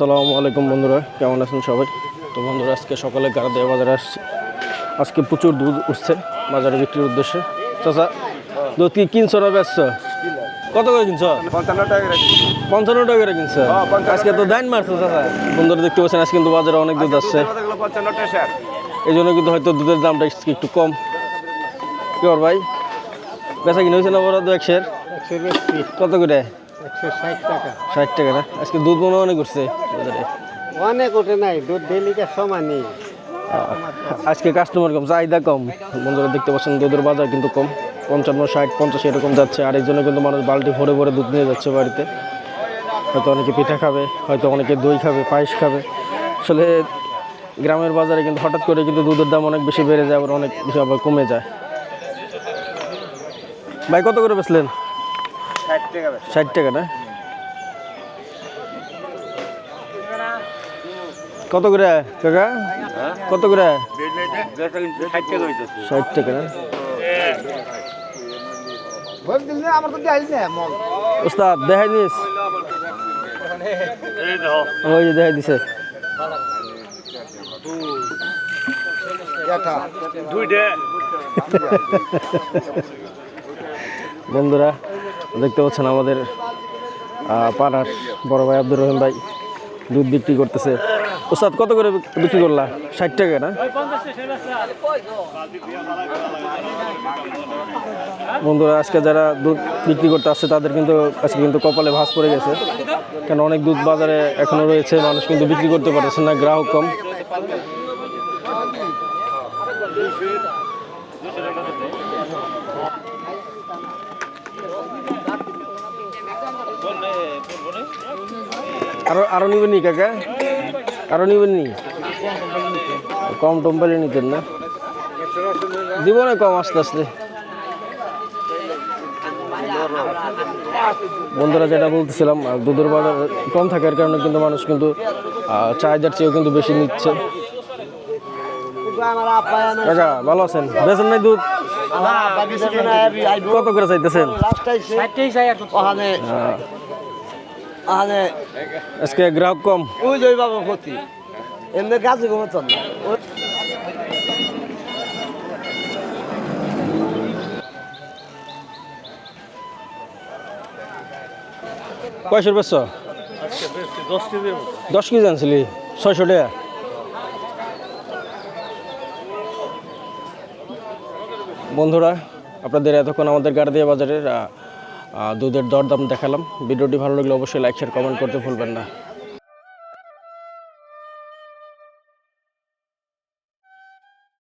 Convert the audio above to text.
আসসালামু আলাইকুম বন্ধুরা, কেমন আছেন সবাই? তো বন্ধুরা, আজকে সকালে গাড়াদিয়া বাজারে আসছি। আজকে প্রচুর দুধ উঠছে বাজারে বিক্রির উদ্দেশ্যে। চাচা, দুধ কি কিনছো না বেচছো? কত করে কিনছো? 55 টাকা করে। 55 টাকা করে কিনছো? আজকে তো দাইন মারছো চাচা। বন্ধুরা দেখতে পাচ্ছেন, আজকে কিন্তু বাজারে অনেক দুধ আসছে। 55 টাকা শেয়ার। এই জন্য কিন্তু হয়তো দুধের দামটা একটু কম। কি কর ভাই, বেচা কিনে হয়েছে না বড় দু এক শের? কত করে? 160 টাকা। 60 টাকা না? আজকে দুধ মনে অনেক উঠছে বাজারে। অনেক ওঠে নাই, দুধ ডেলিটা সমানই। আজকে কাস্টমার কম, চাহিদা কম। বন্ধুরা দেখতে পাচ্ছেন দুধের বাজার কিন্তু কম, 55, 60, 50 এরকম যাচ্ছে। আর এই জন্য কিন্তু মানুষ বালতি ভরে ভরে দুধ নিয়ে যাচ্ছে বাড়িতে। হয়তো অনেকে পিঠা খাবে, হয়তো অনেকে দই খাবে, পায়েস খাবে। আসলে গ্রামের বাজারে কিন্তু হঠাৎ করে কিন্তু দুধের দাম অনেক বেশি বেড়ে যায়, আবার অনেক বেশি আবার কমে যায়। ভাই কত করে বেচলেন? 60 টাকা। 60 টাকা না? কত করে কাকা? কত করে? 60 টাকা হইতাছে। 60 টাকা না? ভোট দিলে আমার তো দেখাই না মল। ওস্তাদ দেখাই দিস। ওই যে দেখাই দিছে। বন্ধুরা দেখতে পাচ্ছেন আমাদের পাড়ার বড় ভাই আব্দুর রহিম ভাই দুধ বিক্রি করতেছে। ওস্তাদ কত করে বিক্রি করলা? 60 টাকা না? বন্ধুরা, আজকে যারা দুধ বিক্রি করতে আসছে তাদের কিন্তু আজকে কিন্তু কপালে ভাঁজ পড়ে গেছে, কারণ অনেক দুধ বাজারে এখনো রয়েছে, মানুষ কিন্তু বিক্রি করতে পারছে না, গ্রাহক কম। আরো নিবেন নি কাকা? আরো নিবেন নি? কম টম পেলে নিতেন না? দিব না কম আস্তে আস্তে। বন্ধুরা, যেটা বলতেছিলাম, দুধের বাজার কম থাকার কারণে কিন্তু মানুষ কিন্তু চাহিদার চেয়েও কিন্তু বেশি নিচ্ছে। কাকা ভালো আছেন? বেচেন নাই দুধ? কত করে চাইতেছেন? আজকে গ্রাহক কম। ওই যে বাবা ক্ষতি এমনি গাছে ঘুমাচ্ছেন না। কয়শোর বেচছ? 10 কেজি আনছিলি? 600 টাকা। বন্ধুরা, আপনাদের এতক্ষণ আমাদের গাড়াদিয়া বাজারের দুধের দরদাম দেখালাম। ভিডিওটি ভালো লাগলে অবশ্যই লাইক, শেয়ার, কমেন্ট করতে ভুলবেন না।